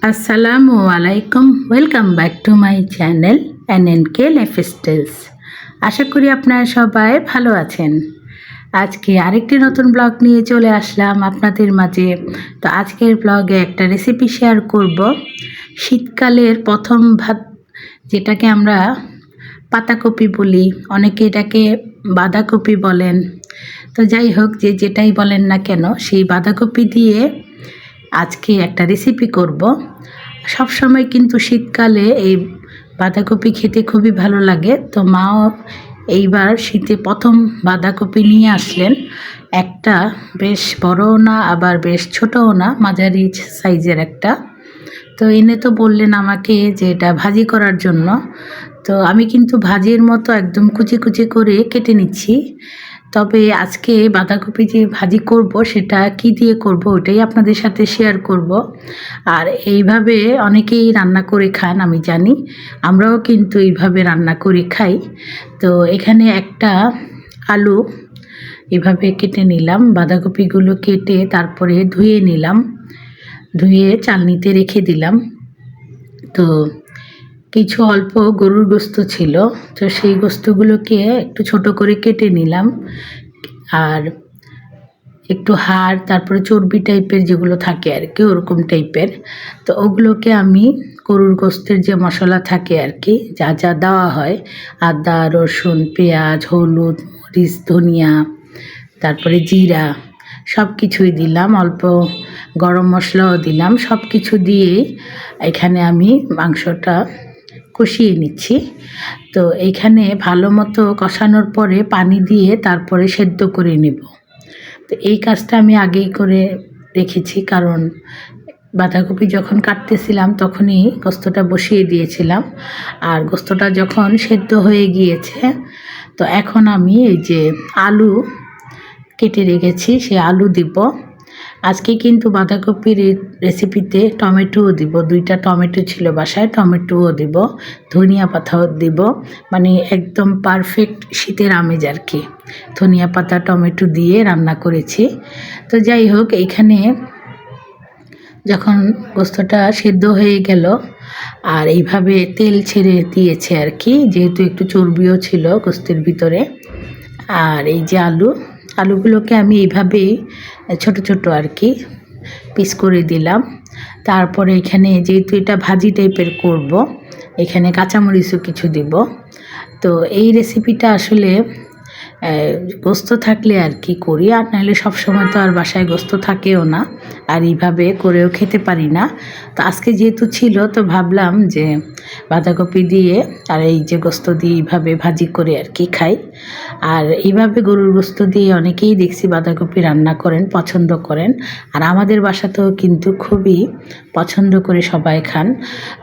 আসসালামু আলাইকুম, welcome back to my channel NNK lifestyles. আশা করি আপনারা সবাই ভালো আছেন। আজকে আরেকটি নতুন ব্লগ নিয়ে চলে আসলাম আপনাদের মাঝে। তো আজকের ব্লগে একটা রেসিপি শেয়ার করব। শীতকালের প্রথম ভাত, যেটাকে আমরা পাতাকপি বলি, অনেকে এটাকে বাঁধাকপি বলেন। তো যাই হোক, যেটাই বলেন না কেন, সেই বাঁধাকপি দিয়ে আজকে একটা রেসিপি করব। সবসময় কিন্তু শীতকালে এই বাঁধাকপি খেতে খুবই ভালো লাগে। তো মাও এইবার শীতে প্রথম বাঁধাকপি নিয়ে আসলেন। একটা বেশ বড়ও না, আবার বেশ ছোটও না, মাঝারি সাইজের একটা। তো এনে তো বললেন আমাকে যে এটা ভাজি করার জন্য। তো আমি কিন্তু ভাজির মতো একদম কুচি কুচি করে কেটে নিচ্ছি। তবে আজকে বাঁধাকপি যে ভাজি করব সেটা কি দিয়ে করব ওটাই আপনাদের সাথে শেয়ার করব। আর এইভাবে অনেকেই রান্না করে খান, আমি জানি, আমরাও কিন্তু এইভাবে রান্না করে খাই। তো এখানে একটা আলু এভাবে কেটে নিলাম, বাঁধাকপিগুলো কেটে তারপরে ধুয়ে নিলাম, ধুয়ে চালনিতে রেখে দিলাম। তো কিছু অল্প গরুর গোস্ত ছিল, তো সেই গোস্তগুলোকে একটু ছোট করে কেটে নিলাম। আর একটু হাড়, তারপরে চর্বি টাইপের যেগুলো থাকে আর কি, ওরকম টাইপের। তো ওগুলোকে আমি গরুর গোস্তের যে মশলা থাকে আর কি, যা যা দেওয়া হয়, আদা, রসুন, পেঁয়াজ, হলুদ, মরিচ, ধনিয়া, তারপরে জিরা, সব কিছুই দিলাম, অল্প গরম মশলাও দিলাম। সব কিছু দিয়ে এখানে আমি মাংসটা কষিয়ে নিচ্ছি। তো এইখানে ভালো মতো কষানোর পরে পানি দিয়ে তারপরে সেদ্ধ করে নেব। তো এই কাজটা আমি আগেই করে রেখেছি, কারণ বাঁধাকপি যখন কাটতেছিলাম তখনই গোস্তটা বসিয়ে দিয়েছিলাম। আর গোস্তটা যখন সেদ্ধ হয়ে গিয়েছে, তো এখন আমি এই যে আলু কেটে রেখেছি সেই আলু দিব। আজকে কিন্তু বাঁধাকপির এই রেসিপিতে টমেটোও দিব, 2টা টমেটো ছিল বাসায়, টমেটোও দিব, ধনিয়া পাতাও দিব। মানে একদম পারফেক্ট শীতের আমেজ আর কি, ধনিয়া পাতা টমেটো দিয়ে রান্না করেছি। তো যাই হোক, এইখানে যখন গোস্তটা সেদ্ধ হয়ে গেল আর এইভাবে তেল ছেড়ে দিয়েছে আর কি, যেহেতু একটু চর্বিও ছিল গোস্তের ভিতরে। আর এই যে আলুগুলোকে আমি এইভাবেই ছোট ছোট আর কি পিস করে দিলাম। তারপরে এখানে যেহেতু এটা ভাজি টাইপের করব, এখানে কাঁচামরিচও কিছু দিব। তো এই রেসিপিটা আসলে গোস্ত থাকলে আর কি করি, আর নাহলে সবসময় তো আর বাসায় গোস্ত থাকেও না, আর এইভাবে করেও খেতে পারি না। তো আজকে যেহেতু ছিল, তো ভাবলাম যে বাঁধাকপি দিয়ে আর এই যে গোস্ত দিয়ে এইভাবে ভাজি করে আর কি খাই। আর এইভাবে গরুর গোস্ত দিয়ে অনেকেই দেখছি বাঁধাকপি রান্না করেন, পছন্দ করেন। আর আমাদের বাসাতেও কিন্তু খুবই পছন্দ করে সবাই খান।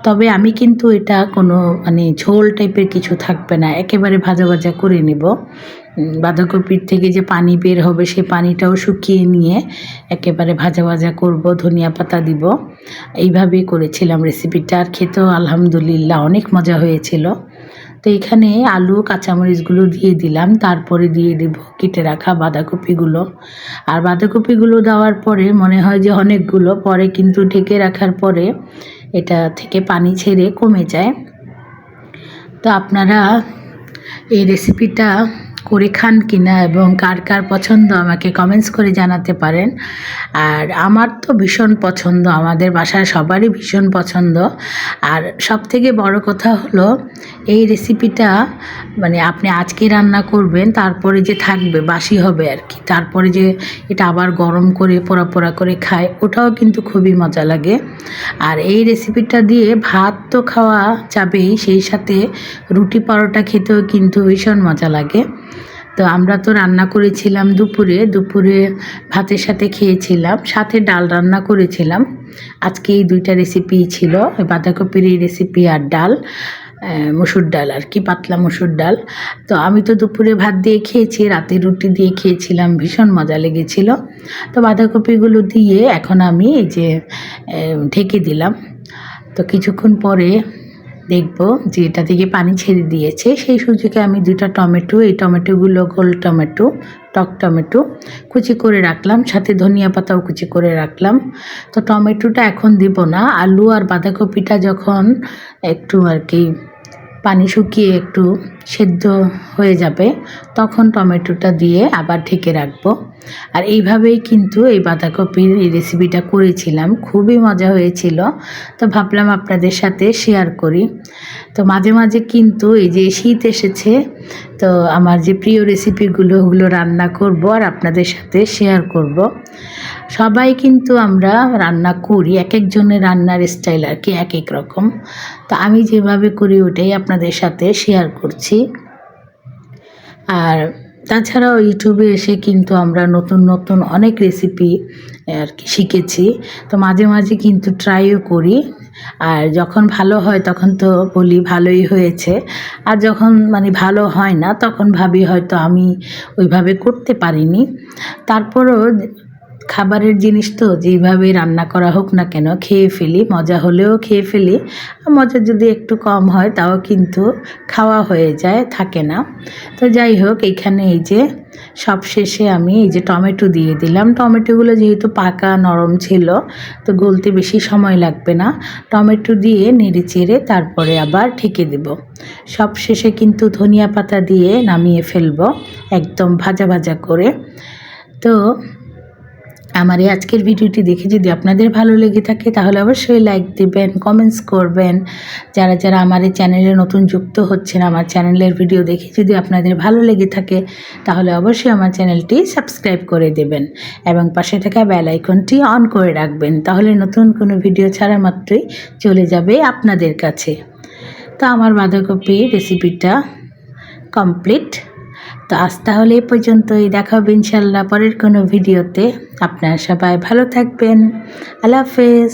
তবে আমি কিন্তু এটা কোনো মানে ঝোল টাইপের কিছু থাকবে না, একেবারে ভাজা ভাজা করে নেব। বাঁধাকপির থেকে যে পানি বের হবে সেই পানিটাও শুকিয়ে নিয়ে একেবারে ভাজা ভাজা করব, ধনিয়া পাতা দিব। এইভাবেই করেছিলাম রেসিপিটা, আর খেতেও আলহামদুলিল্লাহ অনেক মজা হয়েছিল। তো এখানে আলু কাঁচামরিচগুলো দিয়ে দিলাম, তারপরে দিয়ে দেব কেটে রাখা বাঁধাকপিগুলো। আর বাঁধাকপিগুলো দেওয়ার পরে মনে হয় যে অনেকগুলো, পরে কিন্তু ঢেকে রাখার পরে এটা থেকে পানি ছেড়ে কমে যায়। তো আপনারা এই রেসিপিটা করে খান কিনা এবং কার কার পছন্দ আমাকে কমেন্টস করে জানাতে পারেন। আর আমার তো ভীষণ পছন্দ, আমাদের বাসায় সবারই ভীষণ পছন্দ। আর সবথেকে বড় কথা হলো এই রেসিপিটা মানে আপনি আজকে রান্না করবেন, তারপরে যে থাকবে বাসি হবে আর কি, তারপরে যে এটা আবার গরম করে পোড়া পোড়া করে খায়, ওটাও কিন্তু খুবই মজা লাগে। আর এই রেসিপিটা দিয়ে ভাত তো খাওয়া যাবেই, সেই সাথে রুটি পরোটা খেতেও কিন্তু ভীষণ মজা লাগে। তো আমরা তো রান্না করেছিলাম দুপুরে ভাতের সাথে খেয়েছিলাম, সাথে ডাল রান্না করেছিলাম। আজকে এই 2টা রেসিপিই ছিল, বাঁধাকপির এই রেসিপি আর ডাল, মসুর ডাল আর কি, পাতলা মসুর ডাল। তো আমি তো দুপুরে ভাত দিয়ে খেয়েছি, রাতে রুটি দিয়ে খেয়েছিলাম, ভীষণ মজা লেগেছিল। তো বাঁধাকপিগুলো দিয়ে এখন আমি এই যে ঢেকে দিলাম। তো কিছুক্ষণ পরে দেখব যে এটা থেকে পানি ছেড়ে দিয়েছে, সেই সুযোগে আমি 2টা টমেটো, এই টমেটোগুলো গোল টমেটো, টক টমেটো কুচি করে রাখলাম, সাথে ধনিয়া পাতাও কুচি করে রাখলাম। তো টমেটোটা এখন দিব না, আলু আর বাঁধাকপিটা যখন একটু আর কি পানি শুকিয়ে একটু সেদ্ধ হয়ে যাবে তখন টমেটোটা দিয়ে আবার ঢেকে রাখবো। আর এইভাবেই কিন্তু এই বাঁধাকপির এই রেসিপিটা করেছিলাম, খুবই মজা হয়েছিল। তো ভাবলাম আপনাদের সাথে শেয়ার করি। তো মাঝে মাঝে কিন্তু এই যে শীত এসেছে, তো আমার যে প্রিয় রেসিপিগুলো ওগুলো রান্না করব আর আপনাদের সাথে শেয়ার করব। সবাই কিন্তু আমরা রান্না করি, এক একজনের রান্নার স্টাইল আর কি এক এক রকম। তো আমি যেভাবে করি ওটাই আপনাদের সাথে শেয়ার করছি। আর তাছাড়াও ইউটিউবে এসে কিন্তু আমরা নতুন নতুন অনেক রেসিপি আর কি শিখেছি। তো মাঝে মাঝে কিন্তু ট্রাইও করি, আর যখন ভালো হয় তখন তো বলি ভালোই হয়েছে, আর যখন মানে ভালো হয় না তখন ভাবি হয়তো আমি ওইভাবে করতে পারিনি। তারপরও খাবারের জিনিস তো যেইভাবে রান্না করা হোক না কেন খেয়ে ফেলি, মজা হলেও খেয়ে ফেলি, মজা যদি একটু কম হয় তাও কিন্তু খাওয়া হয়ে যায়, থাকে না। তো যাই হোক, এইখানে এই যে সবশেষে আমি এই যে টমেটো দিয়ে দিলাম। টমেটোগুলো যেহেতু পাকা নরম ছিল তো গলতে বেশি সময় লাগবে না। টমেটো দিয়ে নেড়ে চেড়ে তারপরে আবার ঢেকে দেব। সবশেষে কিন্তু ধনিয়া পাতা দিয়ে নামিয়ে ফেলবো একদম ভাজা ভাজা করে। তো আমার এই আজকের ভিডিওটি দেখে যদি আপনাদের ভালো লেগে থাকে তাহলে অবশ্যই লাইক দিবেন, কমেন্টস করবেন। যারা যারা আমার এই চ্যানেলে নতুন যুক্ত হচ্ছেন, আমার চ্যানেলের ভিডিও দেখে যদি আপনাদের ভালো লেগে থাকে তাহলে অবশ্যই আমার চ্যানেলটি সাবস্ক্রাইব করে দেবেন এবং পাশে থাকা বেল আইকনটি অন করে রাখবেন, তাহলে নতুন কোনো ভিডিও ছাড়া মাত্রই চলে যাবে আপনাদের কাছে। তো আমার বাঁধাকপি রেসিপিটা কমপ্লিট। তো আজ তাহলে এই পর্যন্তই, দেখা হবে ইনশাল্লাহ পরের কোনো ভিডিওতে। আপনারা সবাই ভালো থাকবেন। আল্লাহ হাফেজ।